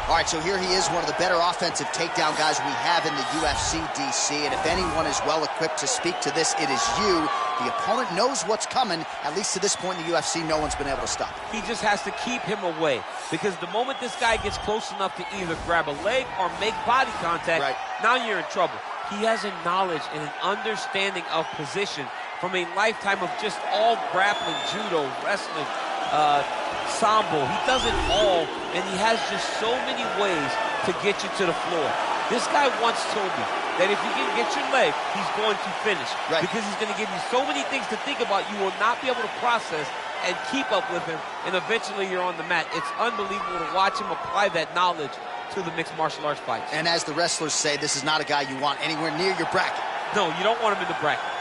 All right, so here he is, one of the better offensive takedown guys we have in the UFC, DC. And if anyone is well-equipped to speak to this, it is you. The opponent knows what's coming. At least to this point in the UFC, no one's been able to stop him. He just has to keep him away. Because the moment this guy gets close enough to either grab a leg or make body contact, now you're in trouble. He has a knowledge and an understanding of position from a lifetime of just all grappling, judo, wrestling, sambo. He does it all, and he has just so many ways to get you to the floor. This guy once told me that if you can get your leg, he's going to finish. Because he's going to give you so many things to think about, you will not be able to process and keep up with him, and eventually you're on the mat. It's unbelievable to watch him apply that knowledge to the mixed martial arts fights. And as the wrestlers say, this is not a guy you want anywhere near your bracket. No, you don't want him in the bracket.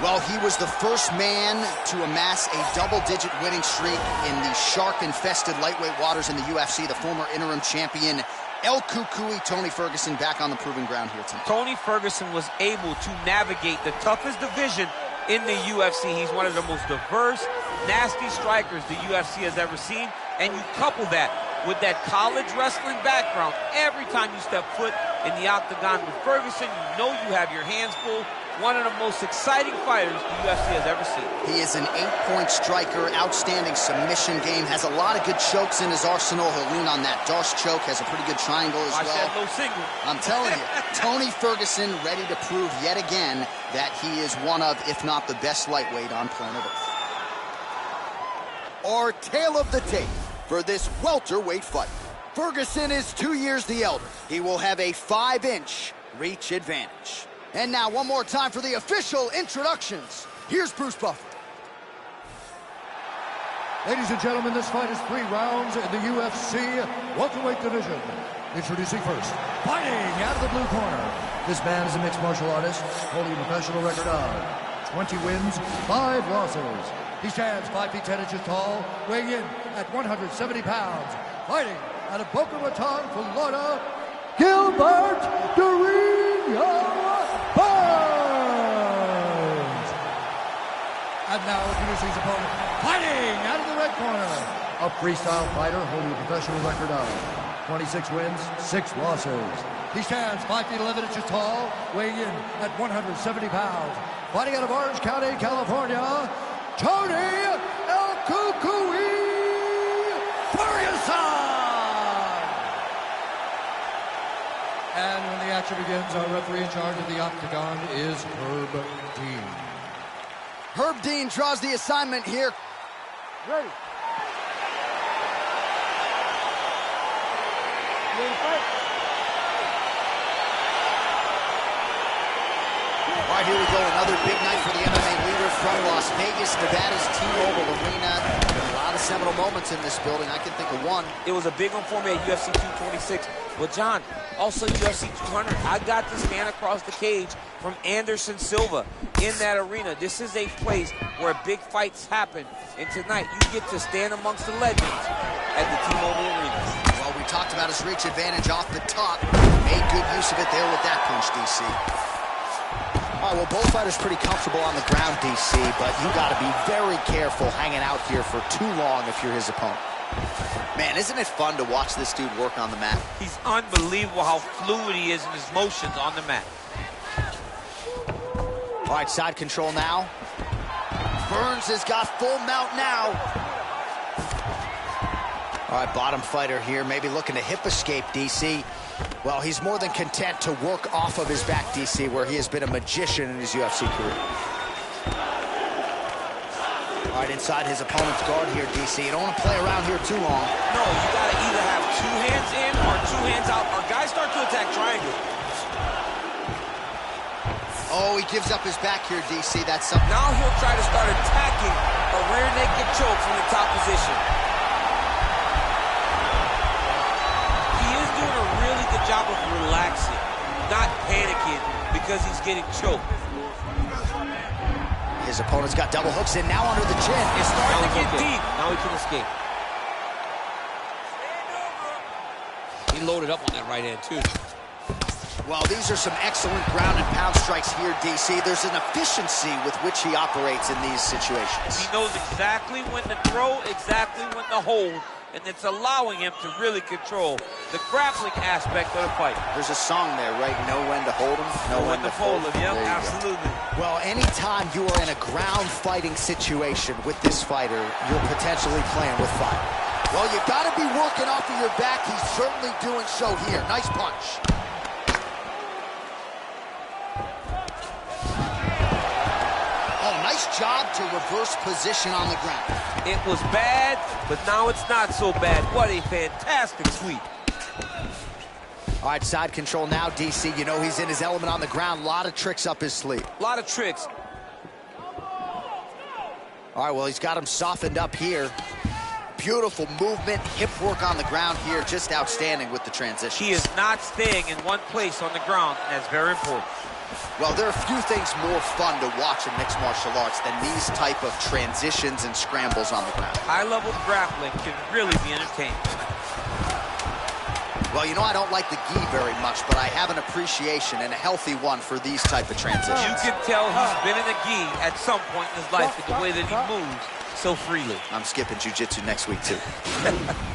Well, he was the first man to amass a double-digit winning streak in the shark-infested lightweight waters in the UFC, the former interim champion, El Cucuy, Tony Ferguson, back on the proving ground here tonight. Tony Ferguson was able to navigate the toughest division in the UFC. He's one of the most diverse, nasty strikers the UFC has ever seen, and you couple that with that college wrestling background. Every time you step foot in the octagon with Ferguson, you know you have your hands full. One of the most exciting fighters the UFC has ever seen. He is an 8-point striker, outstanding submission game, has a lot of good chokes in his arsenal. He'll lean on that Darce choke, has a pretty good triangle as well. That low single. I'm telling you, Tony Ferguson ready to prove yet again that he is one of, if not the best lightweight on planet Earth. Our tale of the tape for this welterweight fight. Ferguson is 2 years the elder. He will have a 5-inch reach advantage. And now, one more time for the official introductions. Here's Bruce Buffer. Ladies and gentlemen, this fight is 3 rounds in the UFC welterweight division. Introducing first, fighting out of the blue corner. This man is a mixed martial artist, holding a professional record of 20 wins, 5 losses. He stands 5 feet 10 inches tall, weighing in at 170 pounds. Fighting out of Boca Raton, Florida, Gilbert Durinho Burns. And now introducing his opponent, fighting out of the red corner, a freestyle fighter holding a professional record of 26 wins, 6 losses. He stands 5 feet 11 inches tall, weighing in at 170 pounds. Fighting out of Orange County, California, Tony El Cucuy Ferguson. And when the action begins, our referee in charge of the octagon is Herb Dean. Herb Dean draws the assignment here. Ready. Ready to fight? All right, here we go. Another big night for the MMA leader from Las Vegas, Nevada's T-Mobile Arena. A lot of seminal moments in this building. I can think of one. It was a big one for me at UFC 226. But John, also UFC 200, I got to stand across the cage from Anderson Silva in that arena. This is a place where big fights happen. And tonight, you get to stand amongst the legends at the T-Mobile Arena. Well, we talked about his reach advantage off the top. Made good use of it there with that punch, DC. All right, well, both fighters pretty comfortable on the ground, DC, but you got to be very careful hanging out here for too long if you're his opponent. Man, isn't it fun to watch this dude work on the mat? He's unbelievable how fluid he is in his motions on the mat. All right, side control now. Burns has got full mount now. All right, bottom fighter here, maybe looking to hip escape, DC. Well, he's more than content to work off of his back, DC, where he has been a magician in his UFC career. All right, inside his opponent's guard here, DC. You don't want to play around here too long. No, you got to either have 2 hands in or 2 hands out. Our guys start to attack triangle. Oh, he gives up his back here, DC. That's something. Now he'll try to start attacking a rear naked choke from the top position. He is doing a really good job of relaxing, not panicking because he's getting choked. His opponent's got double hooks in, now under the chin. It's starting to get deep. Now he can escape. He loaded up on that right hand, too. Well, these are some excellent ground and pound strikes here, DC. There's an efficiency with which he operates in these situations. He knows exactly when to throw, exactly when to hold, and it's allowing him to really control the grappling aspect of the fight. There's a song there, right? Know when to hold him, know when to fold him. Yep, absolutely. Well, anytime you are in a ground fighting situation with this fighter, you're potentially playing with fire. Well, you got to be working off of your back. He's certainly doing so here. Nice punch. Nice job to reverse position on the ground. It was bad, but now it's not so bad. What a fantastic sweep. All right, side control now, DC. You know he's in his element on the ground. A lot of tricks up his sleeve. A lot of tricks. All right, well, he's got him softened up here. Beautiful movement, hip work on the ground here. Just outstanding with the transition. He is not staying in one place on the ground, and that's very important. Well, there are few things more fun to watch in mixed martial arts than these type of transitions and scrambles on the ground. High-level grappling can really be entertaining. Well, you know I don't like the gi very much, but I have an appreciation and a healthy one for these type of transitions. You can tell he's been in a gi at some point in his life with the way that he moves so freely. I'm skipping jiu-jitsu next week, too.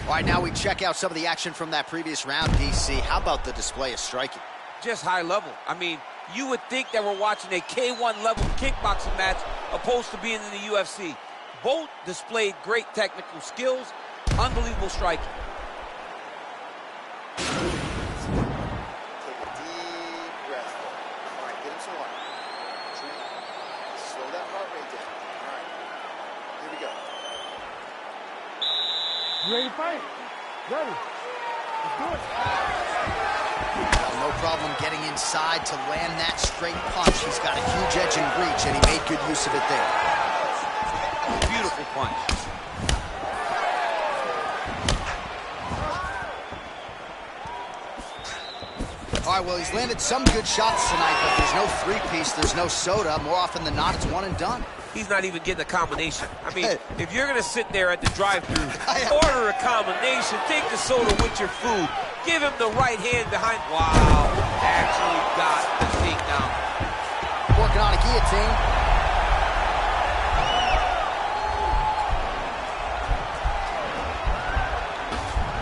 All right, now we check out some of the action from that previous round, DC. How about the display of striking? Just high level. I mean, you would think that we're watching a K1 level kickboxing match opposed to being in the UFC. Both displayed great technical skills, unbelievable striking. Take a deep breath. All right, get him some water. Drink. Slow that heart rate down. All right, here we go. You ready to fight? Ready. Let's do it. No problem getting inside to land that straight punch. He's got a huge edge and reach, and he made good use of it there. Beautiful punch. All right, well, he's landed some good shots tonight, but there's no three-piece, there's no soda. More often than not, it's one and done. He's not even getting a combination. I mean, if you're going to sit there at the drive-thru, order a combination, take the soda with your food, give him the right hand behind. Wow, actually got the takedown. Working on a guillotine.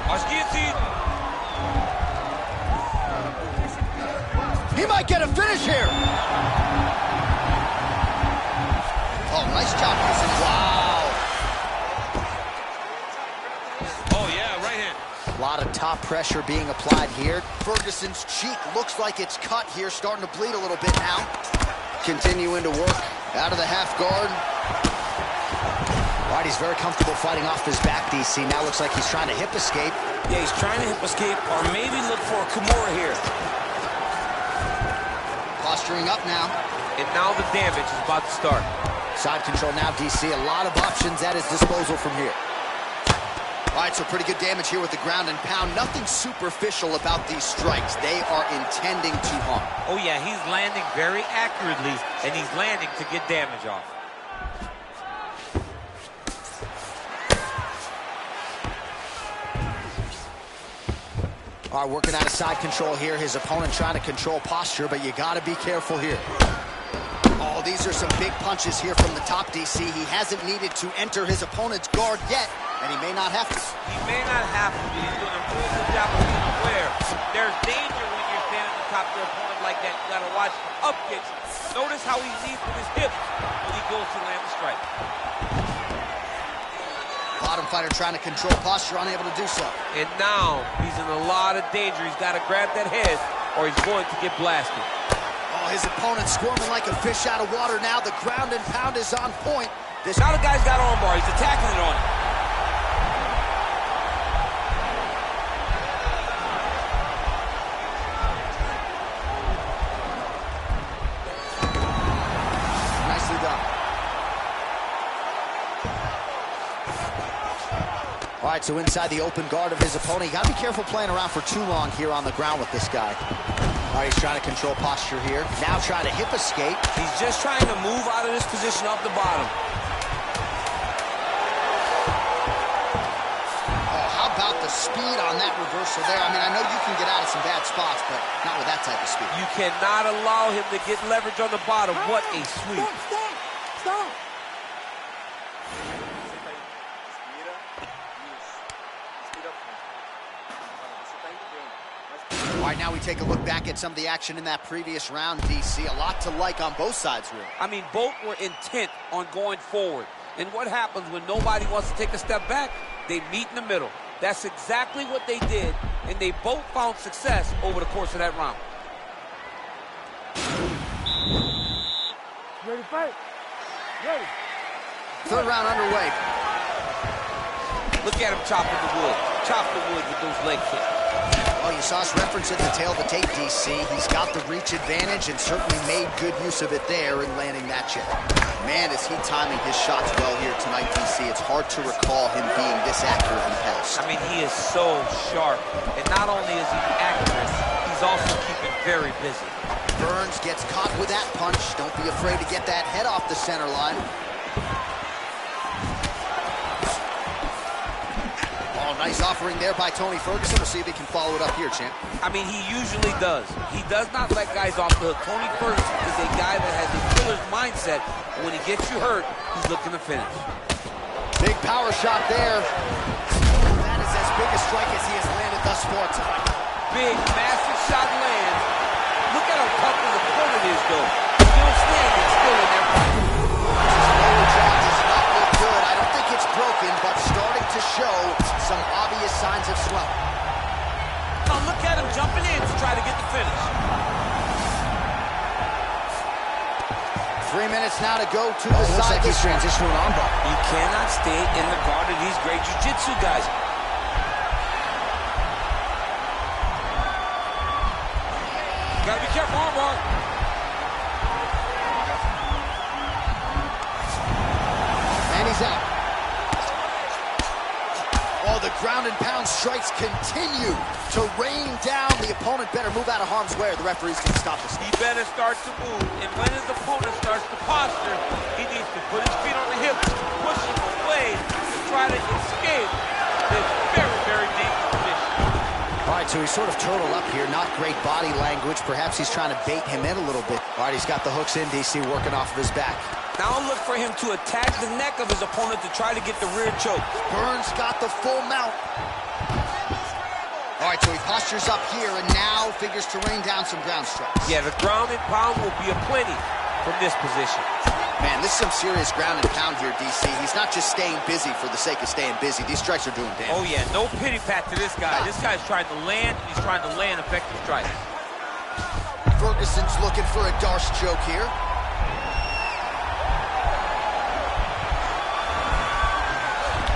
Watch guillotine. He might get a finish here. Oh, nice job using. Wow. Oh, yeah, right hand. A lot of top pressure being applied here. Ferguson's cheek looks like it's cut here, starting to bleed a little bit now. Continuing to work out of the half guard. All right, he's very comfortable fighting off his back, DC. Now looks like he's trying to hip escape. Yeah, he's trying to hip escape or maybe look for a Kimura here. Posturing up now. And now the damage is about to start. Side control now, DC. A lot of options at his disposal from here. All right, so pretty good damage here with the ground and pound. Nothing superficial about these strikes. They are intending to harm. Oh, yeah, he's landing very accurately, and he's landing to get damage off. All right, working out of side control here. His opponent trying to control posture, but you got to be careful here. Oh, these are some big punches here from the top, DC. He hasn't needed to enter his opponent's guard yet, and he may not have to. He may not have to, but he's doing a really good job of being aware. There's danger when you're standing on top of your opponent like that. You got to watch up kicks. Notice how he leads with his hips when he goes to land the strike. Bottom fighter trying to control posture, unable to do so. And now he's in a lot of danger. He's got to grab that head or he's going to get blasted. Oh, his opponent squirming like a fish out of water now. The ground and pound is on point. Now the guy's got armbar. He's attacking it on him. Nicely done. All right, so inside the open guard of his opponent. You got to be careful playing around for too long here on the ground with this guy. All right, he's trying to control posture here. Now trying to hip escape. He's just trying to move out of this position off the bottom. Oh, how about the speed on that reversal there? I mean, I know you can get out of some bad spots, but not with that type of speed. You cannot allow him to get leverage on the bottom. What a sweep. Stop. All right, now we take a look back at some of the action in that previous round, DC. A lot to like on both sides, really. I mean, both were intent on going forward. And what happens when nobody wants to take a step back? They meet in the middle. That's exactly what they did, and they both found success over the course of that round. Ready to fight? Ready. Third round underway. Look at him chopping the wood. Chop the wood with those leg kicks. Well, you saw us reference at the tail of the tape, DC. He's got the reach advantage and certainly made good use of it there in landing that jab. Man, is he timing his shots well here tonight, DC. It's hard to recall him being this accurate in the past. I mean, he is so sharp. And not only is he accurate, he's also keeping very busy. Burns gets caught with that punch. Don't be afraid to get that head off the center line. Nice offering there by Toни Ferguson. We'll see if he can follow it up here, champ. I mean, he usually does. He does not let guys off the hook. Toni Ferguson is a guy that has a killer's mindset. And when he gets you hurt, he's looking to finish. Big power shot there. That is as big a strike as he has landed thus far tonight. Big, massive shot lands. Look at how tough his opponent is, though. Still standing, still in there. Lower jaw does not look good. I don't think it's broken, but starting to show some obvious signs of swelling. Now look at him jumping in to try to get the finish. 3 minutes now to go to the side. Looks like he's transitioning an armbar. You cannot stay in the guard of these great jiu-jitsu guys. Gotta be careful, armbar. And he's out. Oh, the ground and pound strikes continue to rain down. The opponent better move out of harm's way or the referee's going to stop this. He better start to move. And when his opponent starts to posture, he needs to put his feet on the hips, push him away to try to escape this very, very dangerous position. All right, so he's sort of turtled up here. Not great body language. Perhaps he's trying to bait him in a little bit. All right, he's got the hooks in, DC, working off of his back. Now look for him to attack the neck of his opponent to try to get the rear choke. Burns got the full mount. All right, so he postures up here and now figures to rain down some ground strikes. Yeah, the ground and pound will be aplenty from this position. Man, this is some serious ground and pound here, DC. He's not just staying busy for the sake of staying busy. These strikes are doing damage. Oh, yeah, no pity pat to this guy. This guy's trying to land, and he's trying to land effective strikes. Ferguson's looking for a Darce choke here.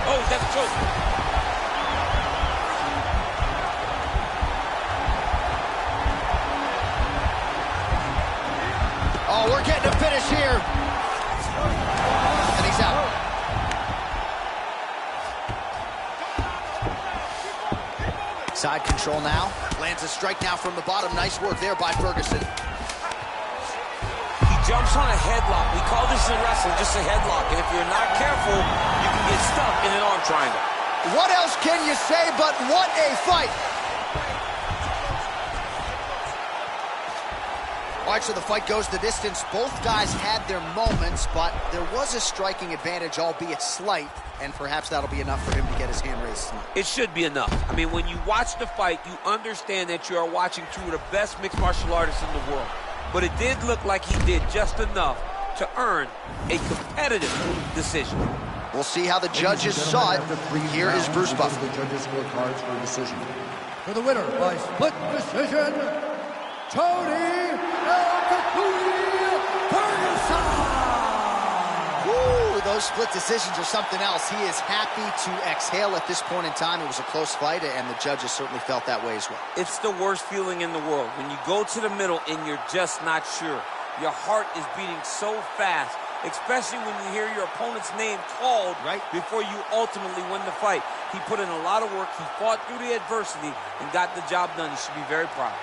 Oh, he's got the choke. Oh, we're getting a finish here. And he's out. Side control now. Lands a strike now from the bottom. Nice work there by Ferguson. He jumps on a headlock. We call this in wrestling just a headlock. And if you're not careful, you can get stuck in an arm triangle. What else can you say but what a fight? All right, so the fight goes the distance. Both guys had their moments, but there was a striking advantage, albeit slight, and perhaps that'll be enough for him to get his hand raised tonight. It should be enough. I mean, when you watch the fight, you understand that you are watching two of the best mixed martial artists in the world. But it did look like he did just enough to earn a competitive decision. We'll see how the judges saw it. Here is Bruce Buffer. The judges' scorecards for a decision. For the winner by split decision, Toni Ferguson! Woo, those split decisions are something else. He is happy to exhale at this point in time. It was a close fight, and the judges certainly felt that way as well. It's the worst feeling in the world. When you go to the middle and you're just not sure. Your heart is beating so fast, especially when you hear your opponent's name called before you ultimately win the fight. He put in a lot of work. He fought through the adversity and got the job done. He should be very proud.